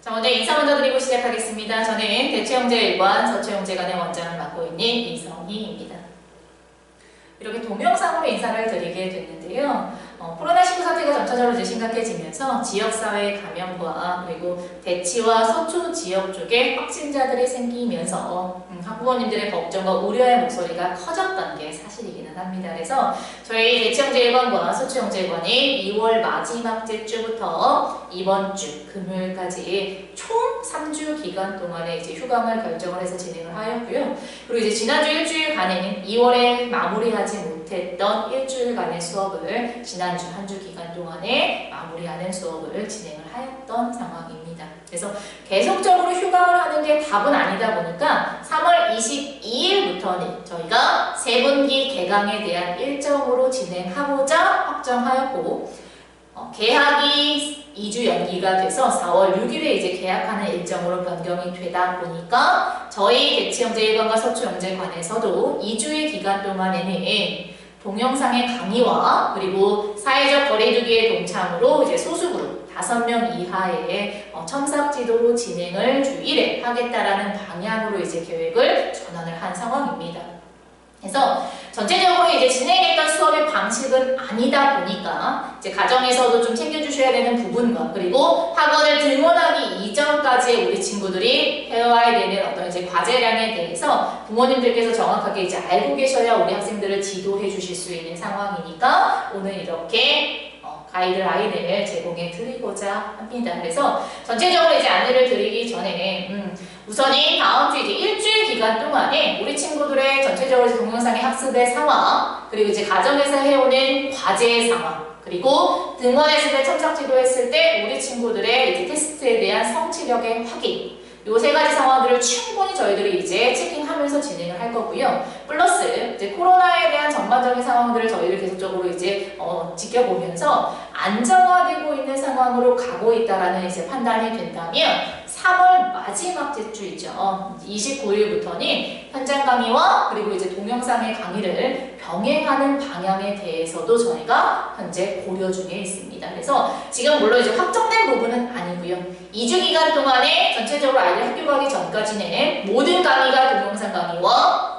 자, 먼저 인사 먼저 드리고 시작하겠습니다. 저는 대체형제1관 서체형제관의 원장을 맡고 있는 이성희입니다. 이렇게 동영상으로 인사를 드리게 됐는데요. 코로나19 사태가 점차적으로 이제 심각해지면서 지역사회 감염과 그리고 대치와 서초 지역 쪽에 확진자들이 생기면서 학부모님들의 걱정과 우려의 목소리가 커졌던 게 사실이기는 합니다. 그래서 저희 대치형제1관과 서초형제1관이 2월 마지막 주부터 이번 주 금요일까지 총 3주 기간 동안에 이제 휴강을 결정을 해서 진행을 하였고요. 그리고 이제 지난주 일주일간에는 2월에 마무리하지 못했던 일주일간의 수업을 지난주 한 주 기간 동안에 마무리하는 수업을 진행을 하였던 상황입니다. 그래서 계속적으로 휴강을 하는 게 답은 아니다 보니까 3월 22일부터는 저희가 3분기 개강에 대한 일정으로 진행하고자 확정하였고 개학이 2주 연기가 돼서 4월 6일에 이제 개학하는 일정으로 변경이 되다 보니까 저희 대치형제1관과 서초형제관에서도 2주의 기간 동안에는 동영상의 강의와 그리고 사회적 거리두기의 동참으로 이제 소수그룹 5명 이하의 첨삭 지도로 진행을 주 1회 하겠다라는 방향으로 이제 계획을 전환을 한 상황입니다. 그래서 전체적으로 이제 진행했던 수업의 방식은 아니다 보니까 이제 가정에서도 좀 챙겨주셔야 되는 부분과 그리고 학원을 등원하기 이전까지 우리 친구들이 해와야 되는 어떤 이제 과제량에 대해서 부모님들께서 정확하게 이제 알고 계셔야 우리 학생들을 지도해 주실 수 있는 상황이니까 오늘 이렇게 가이드라인을 제공해 드리고자 합니다. 그래서 전체적으로 이제 안내를 드리기 전에 우선이 다음 주 이제 일주일 기간 동안에 우리 친구들의 전체적으로 동영상의 학습의 상황, 그리고 이제 가정에서 해오는 과제의 상황, 그리고 등원했을 때 첨삭 지도했을 때 우리 친구들의 이제 테스트에 대한 성취력의 확인, 요 3가지 상황들을 충분히 저희들이 이제 체킹하면서 진행을 할 거고요. 플러스 이제 코로나에 대한 전반적인 상황들을 저희들 계속적으로 이제 지켜보면서 안정화되고 있는 상황으로 가고 있다라는 이제 판단이 된다면 3월 마지막 주 있죠. 29일부터는 현장 강의와 그리고 이제 동영상의 강의를 병행하는 방향에 대해서도 저희가 현재 고려 중에 있습니다. 그래서 지금 물론 이제 확정된 부분은 아니고요. 2주 기간 동안에 전체적으로 아이들 학교 가기 전까지는 모든 강의가 동영상 강의와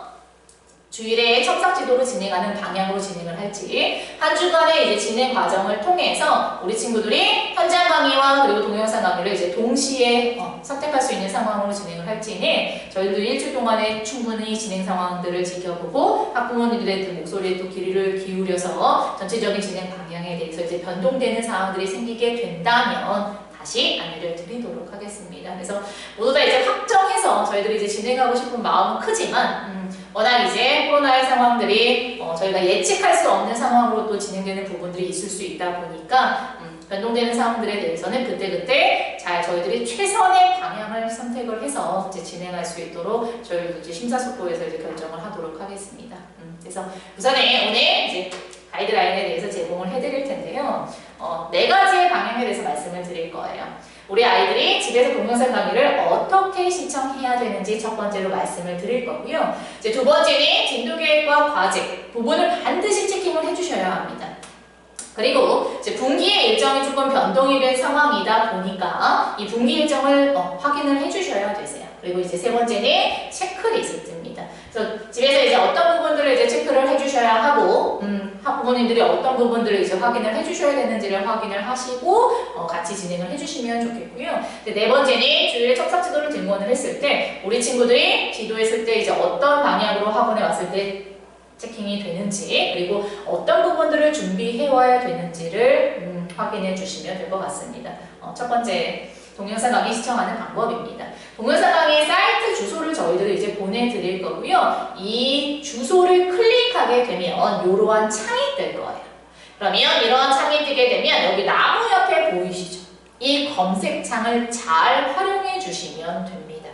주일에 첨삭 지도로 진행하는 방향으로 진행을 할지 한 주간의 이제 진행 과정을 통해서 우리 친구들이 현장 강의와 그리고 동영상 강의를 이제 동시에 선택할 수 있는 상황으로 진행을 할지는 저희도 일주일 동안에 충분히 진행 상황들을 지켜보고 학부모님들의 목소리에 또 귀를 기울여서 전체적인 진행 방향에 대해서 이제 변동되는 상황들이 생기게 된다면 다시 안내를 드리도록 하겠습니다. 그래서 모두 다 이제 확정해서 저희들이 이제 진행하고 싶은 마음은 크지만 워낙 이제 코로나의 상황들이 저희가 예측할 수 없는 상황으로 또 진행되는 부분들이 있을 수 있다 보니까 변동되는 상황들에 대해서는 그때그때 잘 저희들이 최선의 방향을 선택을 해서 이제 진행할 수 있도록 저희도 이제 심사숙고해서 이제 결정을 하도록 하겠습니다. 그래서 우선에 오늘 이제 가이드라인에 대해서 제공을 해드릴 텐데요. 4가지의 방향에 대해서 말씀을 드릴 거예요. 우리 아이들이 집에서 동영상 강의를 어떻게 시청해야 되는지 첫 번째로 말씀을 드릴 거고요. 이제 두 번째는 진도계획과 과제 부분을 반드시 체킹을 해주셔야 합니다. 그리고 이제 분기의 일정이 조금 변동이 된 상황이다 보니까 이 분기 일정을 확인을 해주셔야 되세요. 그리고 이제 세 번째는 체크리스트입니다. 그래서 집에서 이제 어떤 부분들을 이제 체크를 해주셔야 하고, 학부모님들이 어떤 부분들을 이제 확인을 해주셔야 되는지를 확인을 하시고 같이 진행을 해주시면 좋겠고요. 네 번째는 주일에 첨삭 지도를 등원을 했을 때 우리 친구들이 지도했을 때 이제 어떤 방향으로 학원에 왔을 때 체킹이 되는지 그리고 어떤 부분들을 준비해 와야 되는지를 확인해 주시면 될 것 같습니다. 첫 번째 동영상 강의 시청하는 방법입니다. 동영상 강의 사이트 주소를 저희들이 이제 보내드릴 거고요. 이 주소를 클릭하게 되면 이러한 창이 뜰 거예요. 그러면 이러한 창이 뜨게 되면 여기 나무 옆에 보이시죠? 이 검색창을 잘 활용해 주시면 됩니다.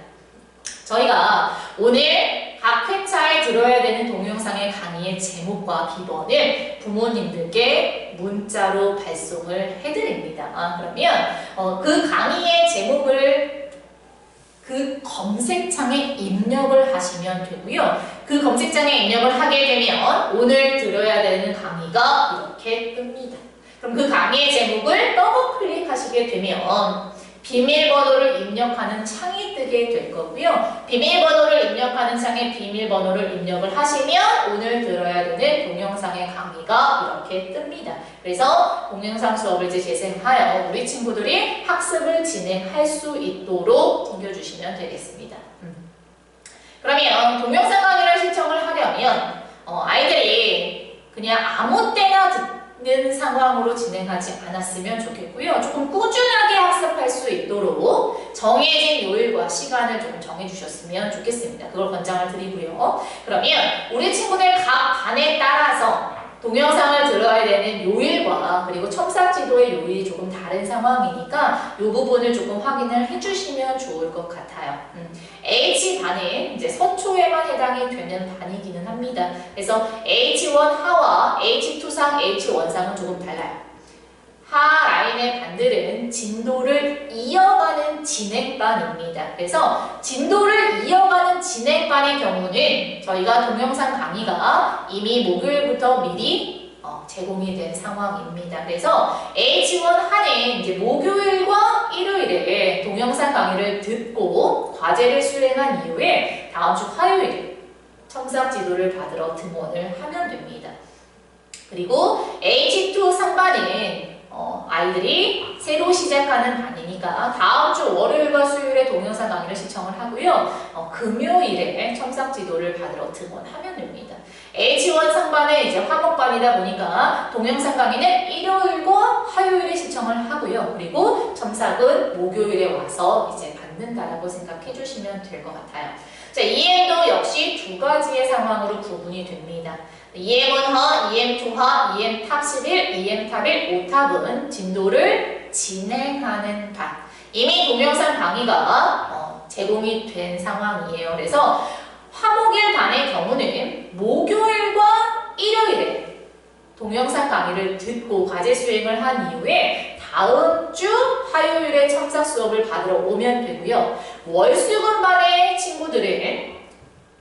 저희가 오늘 각 회차에 들어야 되는 동영상의 강의의 제목과 기본을 부모님들께 문자로 발송을 해드립니다. 그러면 그 강의의 제목을 그 검색창에 입력을 하시면 되고요. 그 검색창에 입력을 하게 되면 오늘 들어야 되는 강의가 이렇게 뜹니다. 그럼 그 강의의 제목을 더블 클릭하시게 되면 비밀번호를 입력하는 창이 뜨게 될 거고요. 비밀번호를 입력하는 창에 비밀번호를 입력을 하시면 오늘 들어야 되는 동영상의 강의가 이렇게 뜹니다. 그래서 동영상 수업을 이제 재생하여 우리 친구들이 학습을 진행할 수 있도록 챙겨주시면 되겠습니다. 그러면 동영상 강의를 신청을 하려면 아이들이 그냥 아무 때나 듣는 상황으로 진행하지 않았으면 좋겠고요. 조금 꾸준하게 학습할 수 있도록 정해진 요일과 시간을 좀 정해주셨으면 좋겠습니다. 그걸 권장을 드리고요. 그러면 우리 친구들 각 반에 따라서 동영상을 들어야 되는 요일과 그리고 첨삭지도의 요일이 조금 다른 상황이니까 이 부분을 조금 확인을 해주시면 좋을 것 같아요. H반은 이제 서초에만 해당이 되는 반이기는 합니다. 그래서 H1 하와 H2상, H1상은 조금 달라요. 하 라인의 반들은 진도를 이어가는 진행반입니다. 그래서 진도를 이어가는 진행반의 경우는 저희가 동영상 강의가 이미 목요일부터 미리 제공이 된 상황입니다. 그래서 H1 하는 이제 목요일과 일요일에 동영상 강의를 듣고 과제를 수행한 이후에 다음 주 화요일에 첨삭 지도를 받으러 등원을 하면 됩니다. 그리고 H2 상반은 아이들이 새로 시작하는 반이니까 다음 주 월요일과 수요일에 동영상 강의를 신청을 하고요. 금요일에 첨삭 지도를 받으러 등원하면 됩니다. H1 상반은 이제 화목반이다 보니까 동영상 강의는 일요일과 화요일에 신청을 하고요. 그리고 첨삭은 목요일에 와서 이제 받는다라고 생각해 주시면 될 것 같아요. 자, EM도 역시 두 가지의 상황으로 구분이 됩니다. EM은 하, EM 조하, EM 탑 11, EM 탑 1, 5탑은 진도를 진행하는 반. 이미 동영상 강의가 제공이 된 상황이에요. 그래서 화목일 반의 경우는 목요일과 일요일에 동영상 강의를 듣고 과제 수행을 한 이후에 다음 주 화요일에 첨삭 수업을 받으러 오면 되고요. 월수금 반의 친구들은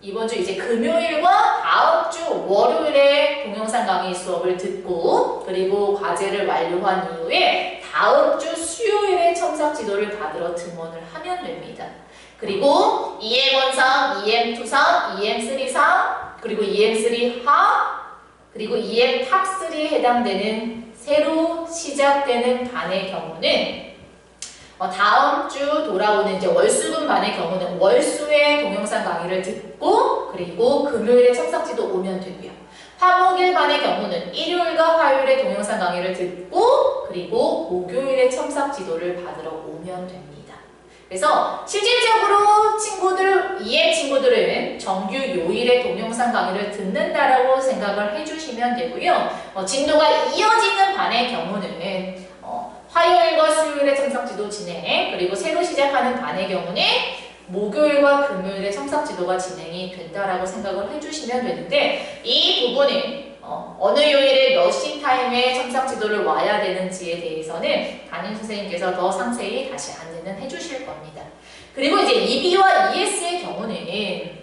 이번 주 이제 금요일과 다음 주 월요일에 동영상 강의 수업을 듣고 그리고 과제를 완료한 이후에 다음 주 수요일에 첨삭 지도를 받으러 등원을 하면 됩니다. 그리고 EM1상, EM2상, EM3상, 그리고 EM3 하, 그리고 EM 탑3에 해당되는 새로 시작되는 반의 경우는 다음 주 돌아오는 이제 월수금 반의 경우는 월수에 동영상 강의를 듣고 그리고 금요일에 첨삭지도 오면 되고요. 화목일 반의 경우는 일요일과 화요일에 동영상 강의를 듣고 그리고 목요일에 첨삭지도를 받으러 오면 됩니다. 그래서 실질적으로 EM 친구들은 정규 요일에 동영상 강의를 듣는다라고 생각을 해주시면 되고요. 진도가 이어지는 반의 경우는 화요일과 수요일에 첨삭지도 진행, 그리고 새로 시작하는 반의 경우는 목요일과 금요일에 첨삭지도가 진행이 된다라고 생각을 해주시면 되는데 이 부분은 어느 요일에 몇 시 타임에 첨삭지도를 와야 되는지에 대해서는 담임 선생님께서 더 상세히 다시 안내는 해주실 겁니다. 그리고 이제 EB와 ES의 경우는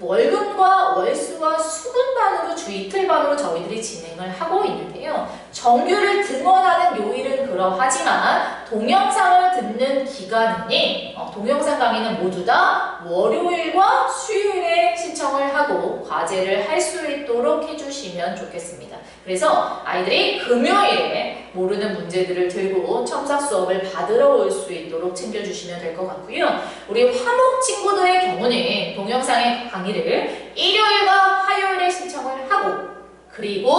월금과 월수와 수분반으로 주 이틀반으로 저희들이 진행을 하고 있는데요. 정규를 등원하는 요일은 그러하지만 동영상을 듣는 기간은 동영상 강의는 모두 다 월요일과 수요일에 신청을 하고 과제를 할 수 있도록 해주시면 좋겠습니다. 그래서 아이들이 금요일에 모르는 문제들을 들고 첨삭 수업을 받으러 올 수 있도록 챙겨주시면 될 것 같고요. 우리 화목 친구들의 경우는 동영상의 강의를 일요일과 화요일에 신청을 하고 그리고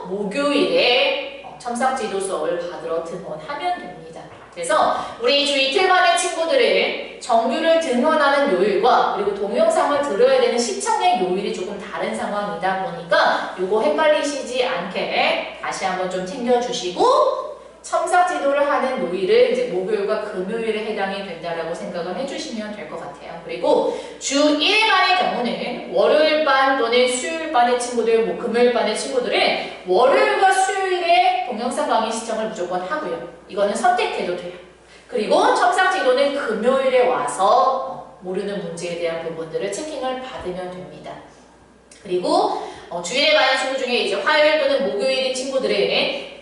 목요일에 첨삭 지도 수업을 받으러 등원하면 됩니다. 그래서 우리 주 이틀만의 친구들은 정규를 등원하는 요일과 그리고 동영상을 들어야 되는 시청의 요일이 조금 다른 상황이다 보니까 요거 헷갈리시지 않게 다시 한번 좀 챙겨주시고 첨삭 지도를 하는 요일은 이제 목요일과 금요일에 해당이 된다라고 생각을 해주시면 될 것 같아요. 그리고 주 1반의 경우는 월요일 반 또는 수요일 반의 친구들, 금요일 반의 친구들은 월요일과 수요일에 동영상 강의 시청을 무조건 하고요. 이거는 선택해도 돼요. 그리고 첨삭 지도는 금요일에 와서 모르는 문제에 대한 부분들을 체킹을 받으면 됩니다. 그리고 주일에 많은 친구 중에 이제 화요일 또는 목요일인 친구들은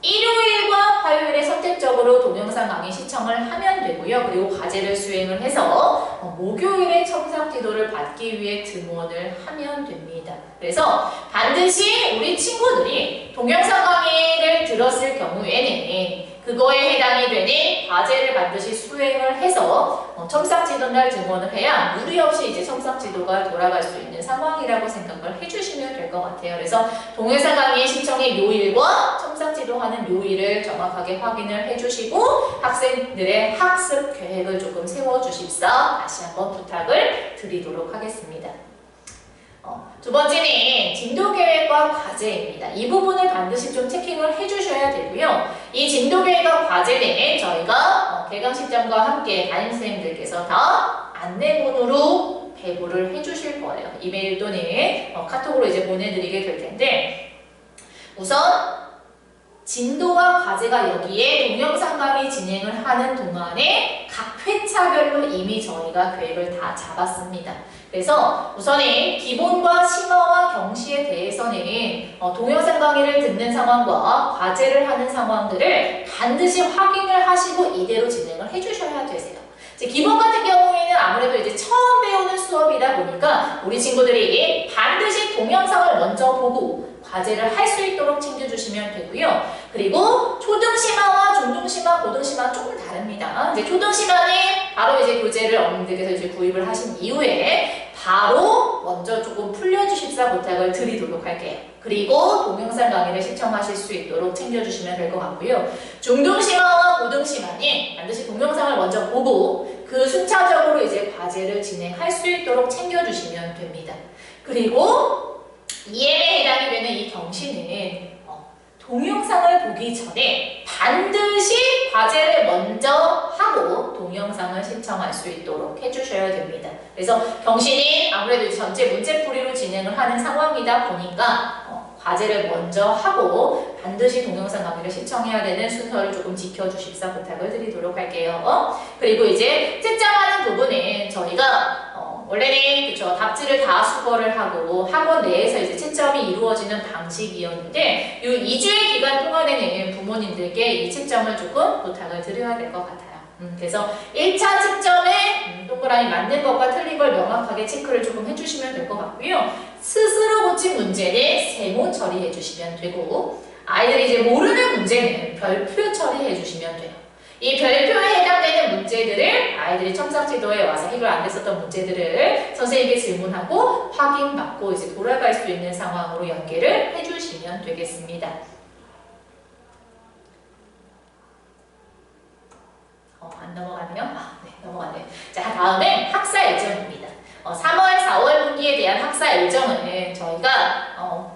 일요일과 화요일에 선택적으로 동영상 강의 시청을 하면 되고요. 그리고 과제를 수행을 해서 목요일에 첨삭 지도를 받기 위해 등원을 하면 됩니다. 그래서 반드시 우리 친구들이 동영상 강의를 들었을 경우에는 그거에 해당이 되는 과제를 반드시 수행을 해서 첨삭지도날 등원을 해야 무리 없이 이제 첨삭지도가 돌아갈 수 있는 상황이라고 생각을 해주시면 될 것 같아요. 그래서 동영상 강의 신청의 요일과 첨삭지도 하는 요일을 정확하게 확인을 해주시고 학생들의 학습 계획을 조금 세워주십사 다시 한번 부탁을 드리도록 하겠습니다. 두 번째는 진도계획과 과제입니다. 이 부분을 반드시 좀 체킹을 해주셔야 되고요. 이 진도계획과 과제는 저희가 개강시점과 함께 담임선생님들께서 다 안내문으로 배부를 해주실 거예요. 이메일 또는 카톡으로 이제 보내드리게 될 텐데 우선 진도와 과제가 여기에 동영상 강의 진행을 하는 동안에 각 회차별로 이미 저희가 계획을 다 잡았습니다. 그래서 우선은 기본과 심화와 경시에 대해서는 동영상 강의를 듣는 상황과 과제를 하는 상황들을 반드시 확인을 하시고 이대로 진행을 해주셔야 되세요. 기본 같은 경우에는 아무래도 이제 처음 배우는 수업이다 보니까 우리 친구들이 반드시 동영상을 먼저 보고 과제를 할 수 있도록 챙겨주시면 되고요. 그리고 초등심화와 중등심화, 고등심화 조금 다릅니다. 이제 초등심화는 바로 이제 교재를 어머님들께서 이제 구입을 하신 이후에 바로 먼저 조금 풀려주십사 부탁을 드리도록 할게요. 그리고 동영상 강의를 시청하실 수 있도록 챙겨주시면 될 것 같고요. 중등심화와 고등심화는 반드시 동영상을 먼저 보고 그 순차적으로 이제 과제를 진행할 수 있도록 챙겨주시면 됩니다. 그리고 EM에 해당이 되는 이 경시는 동영상을 보기 전에 반드시 과제를 먼저 하고 동영상을 신청할 수 있도록 해주셔야 됩니다. 그래서 경시는 아무래도 전체 문제풀이로 진행을 하는 상황이다 보니까 과제를 먼저 하고 반드시 동영상 강의를 시청해야 되는 순서를 조금 지켜주십사 부탁을 드리도록 할게요. 그리고 이제 채점하는 부분은 저희가 원래는 그쵸 답지를 다 수거를 하고 학원 내에서 이제 채점이 이루어지는 방식이었는데 이 2주의 기간 동안에는 부모님들께 이 채점을 조금 부탁을 드려야 될 것 같아요. 그래서 1차 채점에 동그라미 맞는 것과 틀린 걸 명확하게 체크를 조금 해주시면 될 것 같고요. 스스로 고친 문제는 세모 처리해 주시면 되고 아이들이 이제 모르는 문제는 별표 처리해 주시면 돼요. 이 별표에 해당되는 문제들을 아이들이 첨삭지도에 와서 해결 안 됐었던 문제들을 선생님께 질문하고 확인받고 이제 돌아갈 수 있는 상황으로 연계를 해주시면 되겠습니다. 안 넘어가네요? 네, 넘어가네요. 자, 다음은 학사 일정입니다. 3월, 4월 분기에 대한 학사 일정은 저희가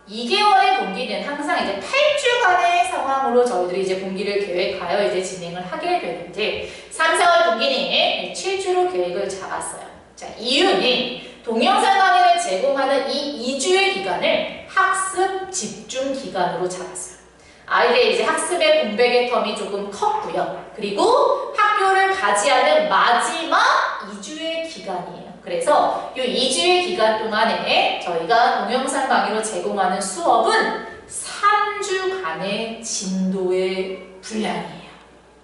2개월의 분기는 항상 이제 8주간의 상황으로 저희들이 이제 분기를 계획하여 이제 진행을 하게 되는데 3, 4월 분기는 7주로 계획을 잡았어요. 자, 이유는 동영상 강의를 제공하는 이 2주의 기간을 학습 집중 기간으로 잡았어요. 아이들의 이제 학습의 공백의 텀이 조금 컸고요. 그리고 학교를 가지 않은 마지막 2주의 기간이에요. 그래서 이 2주의 기간 동안에 저희가 동영상 강의로 제공하는 수업은 3주간의 진도의 분량이에요.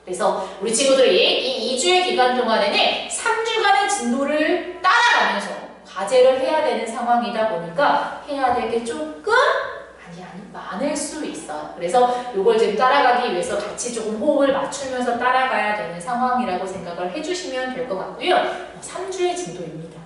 그래서 우리 친구들이 이 2주의 기간 동안에는 3주간의 진도를 따라가면서 과제를 해야 되는 상황이다 보니까 해야 될 게 조금 많을 수 있어요. 그래서 이걸 지금 따라가기 위해서 같이 조금 호흡을 맞추면서 따라가야 되는 상황이라고 생각을 해주시면 될 것 같고요. 3주의 진도입니다.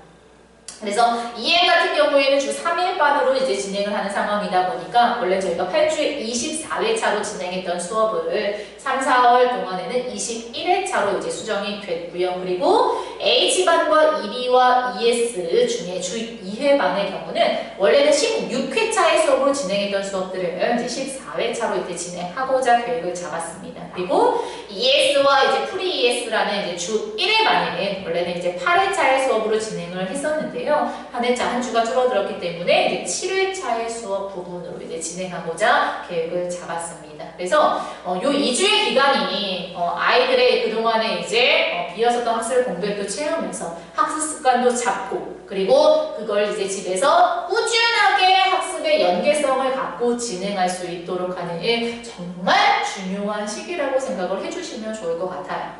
그래서 EM 같은 경우에는 주 3일반으로 이제 진행을 하는 상황이다 보니까 원래 저희가 8주에 24회차로 진행했던 수업을 3, 4월 동안에는 21회차로 이제 수정이 됐고요. 그리고 H반과 EB와 ES 중에 주 2회반의 경우는 원래는 16회차의 수업으로 진행했던 수업들을 이제 14회차로 이제 진행하고자 계획을 잡았습니다. 그리고 ES와 이제 프리 ES라는 이제 주 1회반에는 원래는 이제 8회차의 수업으로 진행을 했었는데요. 한 회차 한 주가 줄어들었기 때문에 이제 7회차의 수업 부분으로 이제 진행하고자 계획을 잡았습니다. 그래서 요 2주의 기간이 아이들의 그동안에 이제 비었었던 학습 공백도 채우면서 학습 습관도 잡고 그리고 그걸 이제 집에서 꾸준하게 학습에 서로서의 연계성을 갖고 진행할 수 있도록 하는 일 정말 중요한 시기라고 생각을 해주시면 좋을 것 같아요.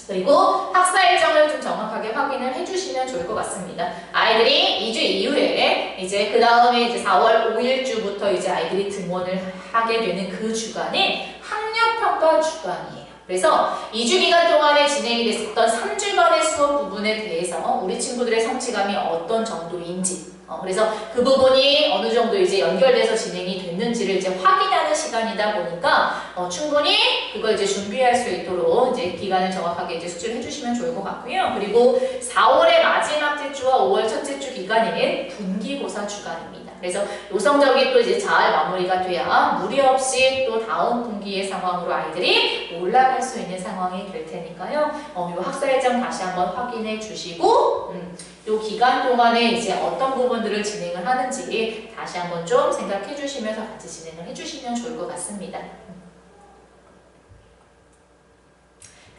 그리고 학사 일정을 좀 정확하게 확인을 해주시면 좋을 것 같습니다. 아이들이 2주 이후에 이제 그 다음에 이제 4월 5일주부터 이제 아이들이 등원을 하게 되는 그 주간이 학력평가 주간이에요. 그래서 2주 기간 동안에 진행이 됐었던 3주간의 수업 부분에 대해서 우리 친구들의 성취감이 어떤 정도인지 그래서 그 부분이 어느 정도 이제 연결돼서 진행이 됐는지를 이제 확인하는 시간이다 보니까 충분히 그걸 이제 준비할 수 있도록 이제 기간을 정확하게 이제 수주를 해주시면 좋을 것 같고요. 그리고 4월의 마지막 주와 5월 첫째 주 기간에는 분기고사 주간입니다. 그래서 요 성적이 또 이제 잘 마무리가 돼야 무리 없이 또 다음 분기의 상황으로 아이들이 올라갈 수 있는 상황이 될 테니까요. 요 학사 일정 다시 한번 확인해 주시고 요 기간 동안에 이제 어떤 부분들을 진행을 하는지 다시 한번 좀 생각해 주시면서 같이 진행을 해 주시면 좋을 것 같습니다.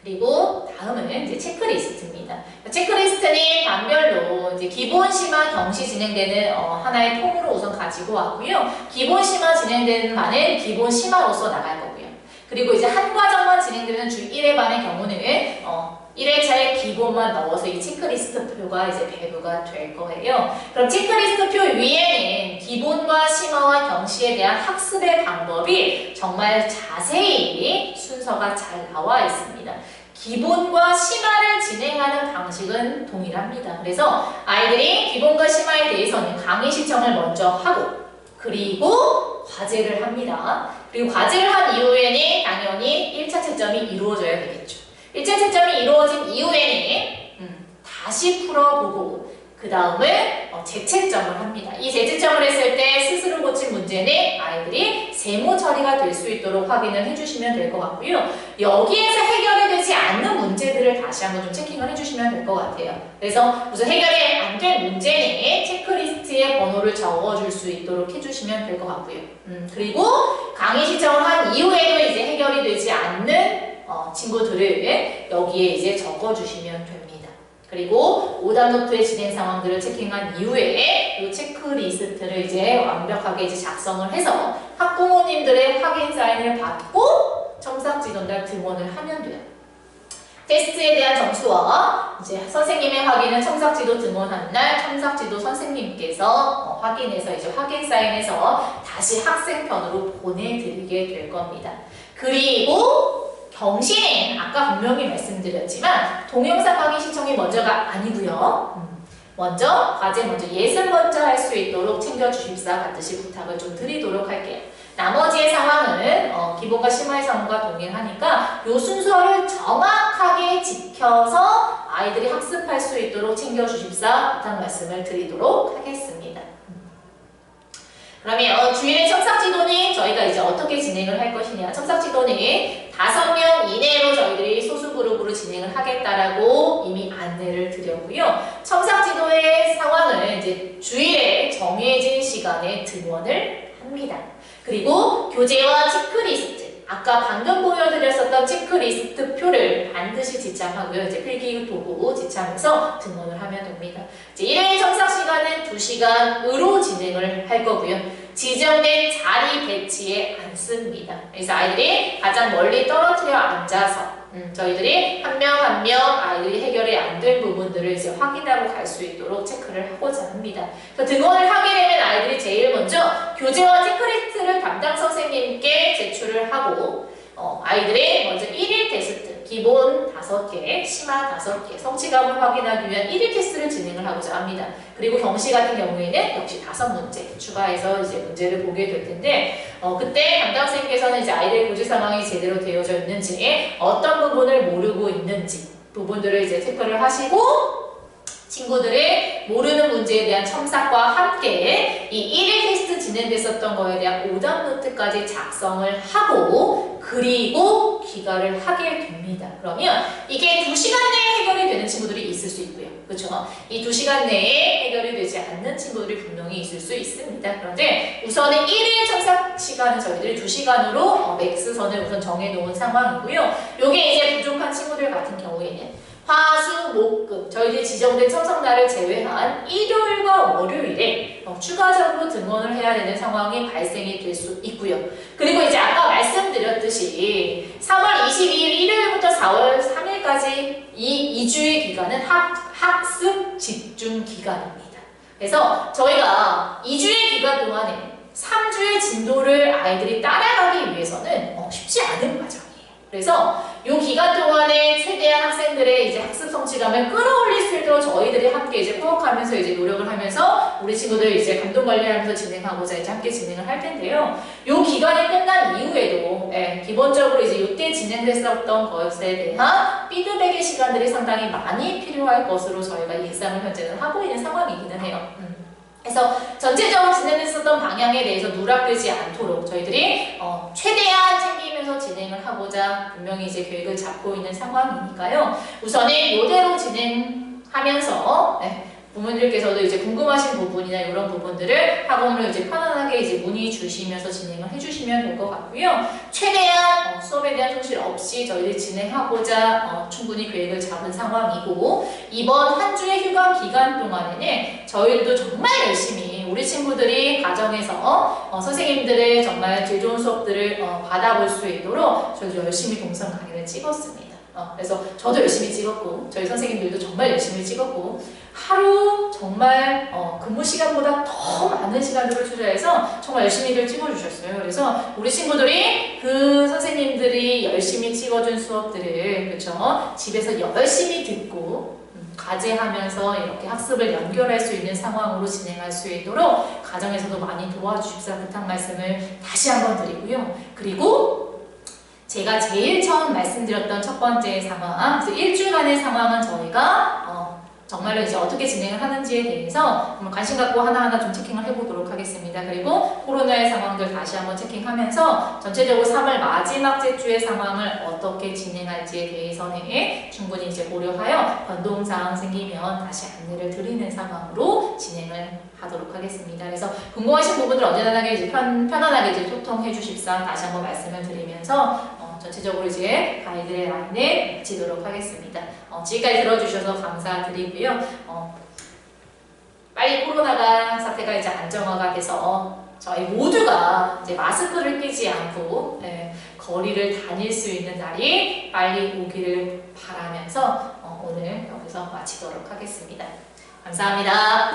그리고 다음은 이제 체크리스트입니다. 체크리스트는 반별로 이제 기본 심화 경시 진행되는 하나의 통으로 우선 가지고 왔고요. 기본 심화 진행되는 반은 기본 심화로서 나갈 거고요. 그리고 이제 한 과정만 진행되는 주 1회 반의 경우는 1회차에 기본만 넣어서 이 체크리스트 표가 이제 배부가 될 거예요. 그럼 체크리스트 표 위에는 기본과 심화와 경시에 대한 학습의 방법이 정말 자세히 순서가 잘 나와 있습니다. 기본과 심화를 진행하는 방식은 동일합니다. 그래서 아이들이 기본과 심화에 대해서는 강의 시청을 먼저 하고 그리고 과제를 합니다. 그리고 과제를 한 이후에는 당연히 1차 채점이 이루어져야 되겠죠. 1차 채점이 이루어진 이후에는 다시 풀어보고 그 다음에 재채점을 합니다. 이 재채점을 했을 때 스스로 고친 문제는 아이들이 세모 처리가 될 수 있도록 확인을 해주시면 될 것 같고요. 여기에서 해결이 되지 않는 문제들을 다시 한번 좀 체킹을 해주시면 될 것 같아요. 그래서 우선 해결이 안 된 문제는 체크리스트에 번호를 적어줄 수 있도록 해주시면 될 것 같고요. 그리고 강의 시청을 한 이후에도 이제 해결이 되지 않는 친구들을 여기에 이제 적어주시면 됩니다. 그리고 오답노트의 진행 상황들을 체킹한 이후에 이 체크리스트를 이제 완벽하게 이제 작성을 해서 학부모님들의 확인 사인을 받고 첨삭지도날 등원을 하면 돼요. 테스트에 대한 점수와 이제 선생님의 확인은 첨삭지도 등원한 날 첨삭지도 선생님께서 확인해서 이제 확인 사인해서 다시 학생편으로 보내드리게 될 겁니다. 그리고 경시는 아까 분명히 말씀드렸지만 동영상 강의 신청이 먼저가 아니고요. 먼저 과제 먼저 예습 먼저 할 수 있도록 챙겨주십사 반드시 부탁을 좀 드리도록 할게요. 나머지의 상황은 기본과 심화의 상황과 동일하니까 이 순서를 정확하게 지켜서 아이들이 학습할 수 있도록 챙겨주십사 부탁 말씀을 드리도록 하겠습니다. 그러면 주일의 첨삭지도는 저희가 이제 어떻게 진행을 할 것이냐. 첨삭지도는 5명 이내로 저희들이 소수그룹으로 진행을 하겠다라고 이미 안내를 드렸고요. 첨삭지도의 상황은 이제 주일에 정해진 시간에 등원을 합니다. 그리고 교재와 체크리스트, 아까 방금 보여드렸었던 체크리스트 표를 반드시 지참하고요. 이제 필기 도구 지참해서 등원을 하면 됩니다. 이제 1회 첨삭 시간은 2시간으로 진행을 할 거고요. 지정된 자리 배치에 앉습니다. 그래서 아이들이 가장 멀리 떨어뜨려 앉아서 저희들이 한 명 한 명 아이들이 해결이 안 된 부분들을 이제 확인하고 갈 수 있도록 체크를 하고자 합니다. 그래서 등원을 하게 되면 아이들이 제일 먼저 교재와 체크리스트를 담당 선생님께 제출을 하고 아이들의 먼저 1일 테스트, 기본 5개, 심화 5개, 성취감을 확인하기 위한 1일 테스트를 진행을 하고자 합니다. 그리고 경시 같은 경우에는 역시 5문제 추가해서 이제 문제를 보게 될 텐데 그때 담당 선생님께서는 이제 아이들의 고지 상황이 제대로 되어져 있는지 어떤 부분을 모르고 있는지 부분들을 이제 체크를 하시고 친구들의 모르는 문제에 대한 첨삭과 함께 이 1일 테스트 진행됐었던 거에 대한 오답 노트까지 작성을 하고 그리고 귀가를 하게 됩니다. 그러면 이게 2시간 내에 해결이 되는 친구들이 있을 수 있고요. 그렇죠? 이 2시간 내에 해결이 되지 않는 친구들이 분명히 있을 수 있습니다. 그런데 우선은 1일 첨삭 시간은 저희들이 2시간으로 맥스선을 우선 정해놓은 상황이고요. 요게 이제 부족한 친구들 같은 경우에는 화, 수, 목, 금 저희들이 지정된 참석날을 제외한 일요일과 월요일에 추가적으로 등원을 해야 되는 상황이 발생이 될 수 있고요. 그리고 이제 아까 말씀드렸듯이 3월 22일 일요일부터 4월 3일까지 이 2주의 기간은 학습 집중 기간입니다. 그래서 저희가 2주의 기간 동안에 3주의 진도를 아이들이 따라가기 위해서는 쉽지 않은 과정이에요. 그래서 이 기간 동안에 최대한 학생들의 이제 학습 성취감을 끌어올릴 수 있도록 저희들이 함께 이제 코워크하면서 이제 노력을 하면서 우리 친구들 이제 감동 관리하면서 진행하고자 이제 함께 진행을 할 텐데요. 이 기간이 끝난 이후에도 기본적으로 이제 이때 진행됐었던 것에 대한 피드백의 시간들이 상당히 많이 필요할 것으로 저희가 예상을 현재는 하고 있는 상황이기는 해요. 그래서 전체적으로 진행했었던 방향에 대해서 누락되지 않도록 저희들이 최대한 챙기면서 진행을 하고자 분명히 이제 계획을 잡고 있는 상황이니까요. 우선은 이대로 진행하면서 부모님들께서도 이제 궁금하신 부분이나 이런 부분들을 학원으로 이제 편안하게 이제 문의 주시면서 진행을 해주시면 될 것 같고요. 최대한 수업에 대한 소실 없이 저희들이 진행하고자 충분히 계획을 잡은 상황이고 이번 한 주의 휴가 기간 동안에는 저희들도 정말 열심히 우리 친구들이 가정에서 선생님들의 정말 질 좋은 수업들을 받아볼 수 있도록 저희도 열심히 동선 강의를 찍었습니다. 그래서 저도 열심히 찍었고 저희 선생님들도 정말 열심히 찍었고 하루 정말 근무 시간보다 더 많은 시간들을 투자해서 정말 열심히들 찍어주셨어요. 그래서 우리 친구들이 그 선생님들이 열심히 찍어준 수업들을 그렇죠 집에서 열심히 듣고 과제하면서 이렇게 학습을 연결할 수 있는 상황으로 진행할 수 있도록 가정에서도 많이 도와주십사 부탁 말씀을 다시 한번 드리고요. 그리고 제가 제일 처음 말씀드렸던 첫 번째 상황, 그래서 일주일간의 상황은 저희가 정말로 이제 어떻게 진행을 하는지에 대해서 관심 갖고 하나하나 좀 체킹을 해보도록 하겠습니다. 그리고 코로나의 상황들 다시 한번 체킹하면서 전체적으로 3월 마지막 주의 상황을 어떻게 진행할지에 대해서는 충분히 이제 고려하여 변동사항 생기면 다시 안내를 드리는 상황으로 진행을 하도록 하겠습니다. 그래서 궁금하신 부분들 언제나 이제 편안하게 이제 소통해 주십사 다시 한번 말씀을 드리면서 전체적으로 이제 가이드의 라인을 마치도록 하겠습니다. 지금까지 들어주셔서 감사드리고요. 빨리 코로나가 사태가 이제 안정화가 돼서 저희 모두가 이제 마스크를 끼지 않고 거리를 다닐 수 있는 날이 빨리 오기를 바라면서 오늘 여기서 마치도록 하겠습니다. 감사합니다.